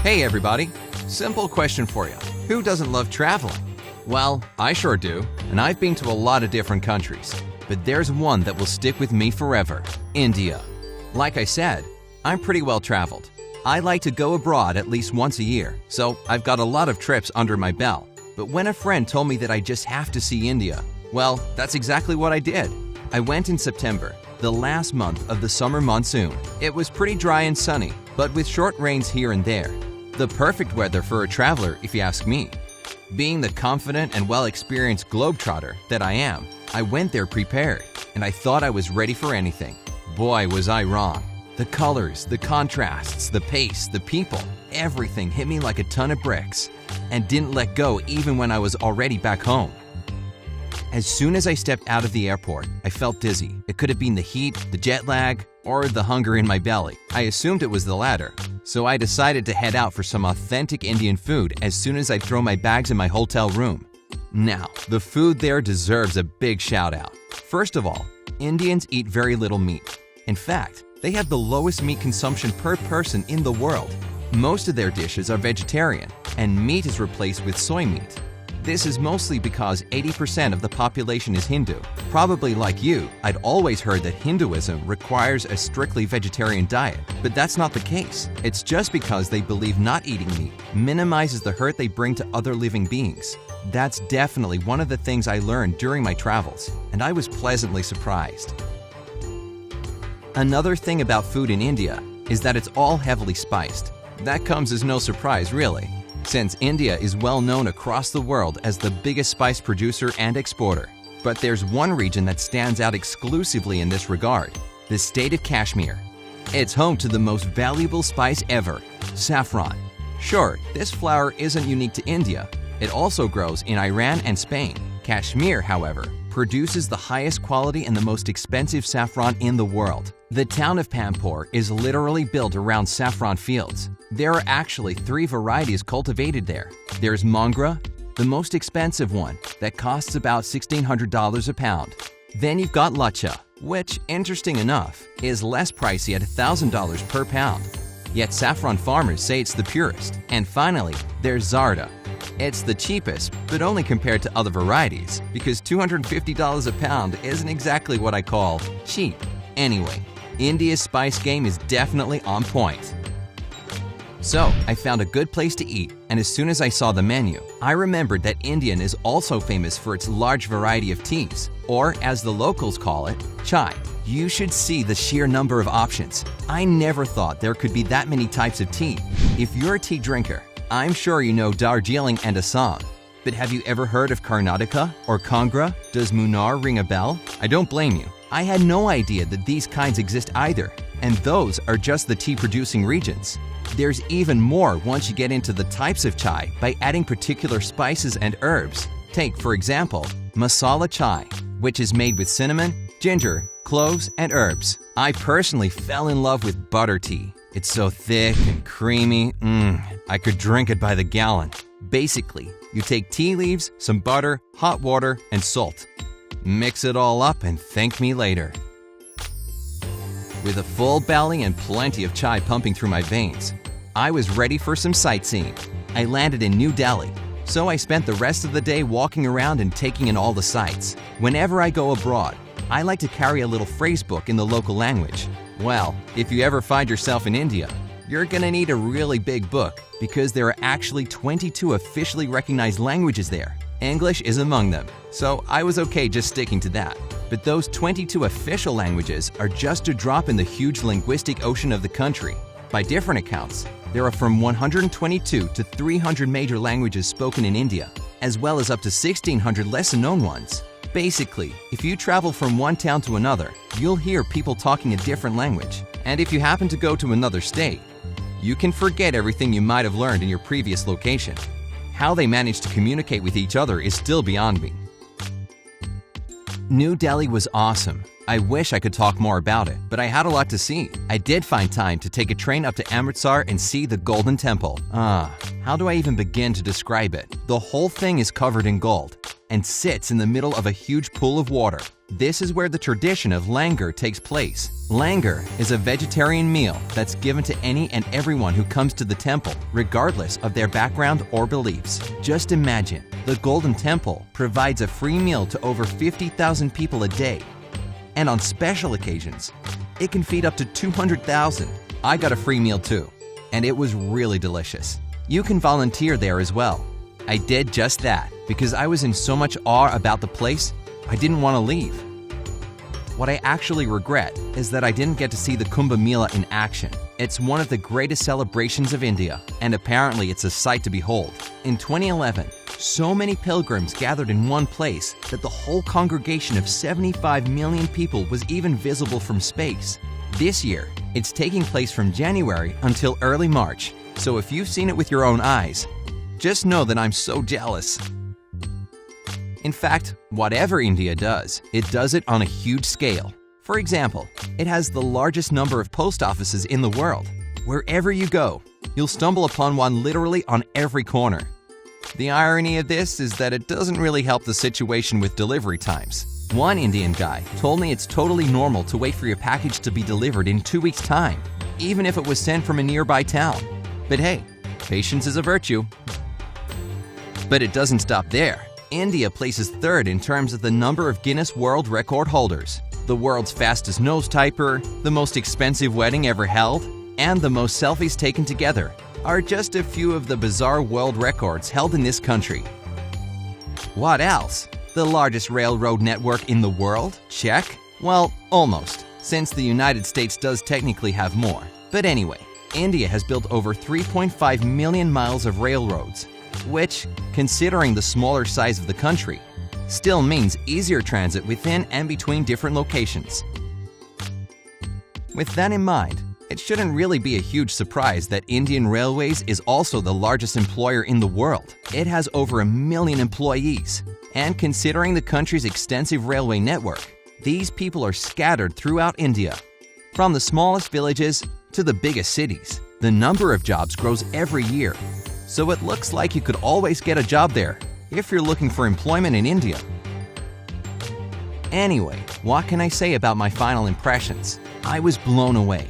Hey everybody! Simple question for you. Who doesn't love traveling? Well, I sure do, and I've been to a lot of different countries. But there's one that will stick with me forever: India. Like I said, I'm pretty well traveled. I like to go abroad at least once a year, so I've got a lot of trips under my belt. But when a friend told me that I just have to see India, well, that's exactly what I did. I went in September, the last month of the summer monsoon. It was pretty dry and sunny, but with short rains here and there. The perfect weather for a traveler, if you ask me. Being the confident and well-experienced globetrotter that I am, I went there prepared, and I thought I was ready for anything. Boy, was I wrong. The colors, the contrasts, the pace, the people, everything hit me like a ton of bricks, and didn't let go even when I was already back home. As soon as I stepped out of the airport, I felt dizzy. It could have been the heat, the jet lag, or the hunger in my belly. I assumed it was the latter, so I decided to head out for some authentic Indian food as soon as I throw my bags in my hotel room. Now, the food there deserves a big shout out. First of all, Indians eat very little meat. In fact, they have the lowest meat consumption per person in the world. Most of their dishes are vegetarian, and meat is replaced with soy meat. This is mostly because 80% of the population is Hindu. Probably like you, I'd always heard that Hinduism requires a strictly vegetarian diet, but that's not the case. It's just because they believe not eating meat minimizes the hurt they bring to other living beings. That's definitely one of the things I learned during my travels, and I was pleasantly surprised. Another thing about food in India is that it's all heavily spiced. That comes as no surprise, really, since India is well known across the world as the biggest spice producer and exporter. But there's one region that stands out exclusively in this regard: the state of Kashmir. It's home to the most valuable spice ever, saffron. Sure, this flower isn't unique to India. It also grows in Iran and Spain. Kashmir, however, produces the highest quality and the most expensive saffron in the world. The town of Pampore is literally built around saffron fields. There are actually 3 varieties cultivated there. There's Mongra, the most expensive one, that costs about $1,600 a pound. Then you've got Lacha, which, interesting enough, is less pricey at $1,000 per pound. Yet saffron farmers say it's the purest. And finally, there's Zarda. It's the cheapest, but only compared to other varieties, because $250 a pound isn't exactly what I call cheap. Anyway, India's spice game is definitely on point. So, I found a good place to eat, and as soon as I saw the menu, I remembered that Indian is also famous for its large variety of teas, or as the locals call it, chai. You should see the sheer number of options. I never thought there could be that many types of tea. If you're a tea drinker, I'm sure you know Darjeeling and Assam. But have you ever heard of Karnataka or Kangra? Does Munnar ring a bell? I don't blame you. I had no idea that these kinds exist either, and those are just the tea-producing regions. There's even more once you get into the types of chai by adding particular spices and herbs. Take, for example, masala chai, which is made with cinnamon, ginger, cloves, and herbs. I personally fell in love with butter tea. It's so thick and creamy, I could drink it by the gallon. Basically, you take tea leaves, some butter, hot water, and salt. Mix it all up and thank me later. With a full belly and plenty of chai pumping through my veins, I was ready for some sightseeing. I landed in New Delhi, so I spent the rest of the day walking around and taking in all the sights. Whenever I go abroad, I like to carry a little phrase book in the local language. Well, if you ever find yourself in India, you're gonna need a really big book because there are actually 22 officially recognized languages there. English is among them, so I was okay just sticking to that. But those 22 official languages are just a drop in the huge linguistic ocean of the country. By different accounts, there are from 122 to 300 major languages spoken in India, as well as up to 1,600 lesser-known ones. Basically, if you travel from one town to another, you'll hear people talking a different language. And if you happen to go to another state, you can forget everything you might have learned in your previous location. How they manage to communicate with each other is still beyond me. New Delhi was awesome. I wish I could talk more about it, but I had a lot to see. I did find time to take a train up to Amritsar and see the Golden Temple. How do I even begin to describe it? The whole thing is covered in gold and sits in the middle of a huge pool of water. This is where the tradition of langar takes place. Langar is a vegetarian meal that's given to any and everyone who comes to the temple, regardless of their background or beliefs. Just imagine, the Golden Temple provides a free meal to over 50,000 people a day. And on special occasions, it can feed up to 200,000. I got a free meal too, and it was really delicious. You can volunteer there as well. I did just that because I was in so much awe about the place, I didn't want to leave. What I actually regret is that I didn't get to see the Kumbh Mela in action. It's one of the greatest celebrations of India, and apparently it's a sight to behold. In 2011, so many pilgrims gathered in one place that the whole congregation of 75 million people was even visible from space. This year, it's taking place from January until early March, so if you've seen it with your own eyes, just know that I'm so jealous. In fact, whatever India does, it does it on a huge scale. For example, it has the largest number of post offices in the world. Wherever you go, you'll stumble upon one literally on every corner. The irony of this is that it doesn't really help the situation with delivery times. One Indian guy told me it's totally normal to wait for your package to be delivered in 2 weeks' time, even if it was sent from a nearby town. But hey, patience is a virtue. But it doesn't stop there. India places third in terms of the number of Guinness World Record holders. The world's fastest nose typer, the most expensive wedding ever held, and the most selfies taken together are just a few of the bizarre world records held in this country. What else? The largest railroad network in the world? Check. Well, almost, since the United States does technically have more. But anyway, India has built over 3.5 million miles of railroads, which, considering the smaller size of the country, still means easier transit within and between different locations. With that in mind, it shouldn't really be a huge surprise that Indian Railways is also the largest employer in the world. It has over 1 million employees, and considering the country's extensive railway network, these people are scattered throughout India. From the smallest villages to the biggest cities, the number of jobs grows every year. So it looks like you could always get a job there if you're looking for employment in India. Anyway, what can I say about my final impressions? I was blown away,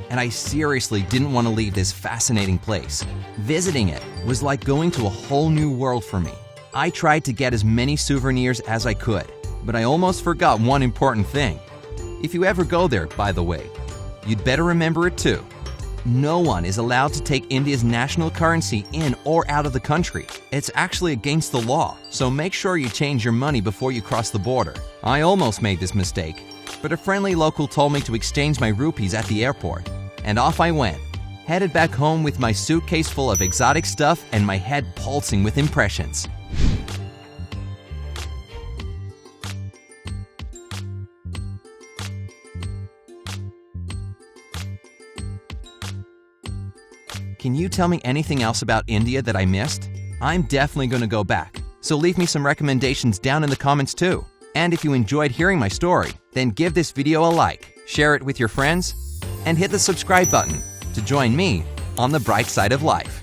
and I seriously didn't want to leave this fascinating place. Visiting it was like going to a whole new world for me. I tried to get as many souvenirs as I could, but I almost forgot one important thing. If you ever go there, by the way, you'd better remember it too. No one is allowed to take India's national currency in or out of the country. It's actually against the law, so make sure you change your money before you cross the border. I almost made this mistake, but a friendly local told me to exchange my rupees at the airport, and off I went, headed back home with my suitcase full of exotic stuff and my head pulsing with impressions. Can you tell me anything else about India that I missed? I'm definitely going to go back, so leave me some recommendations down in the comments too. And if you enjoyed hearing my story, then give this video a like, share it with your friends, and hit the subscribe button to join me on the bright side of life.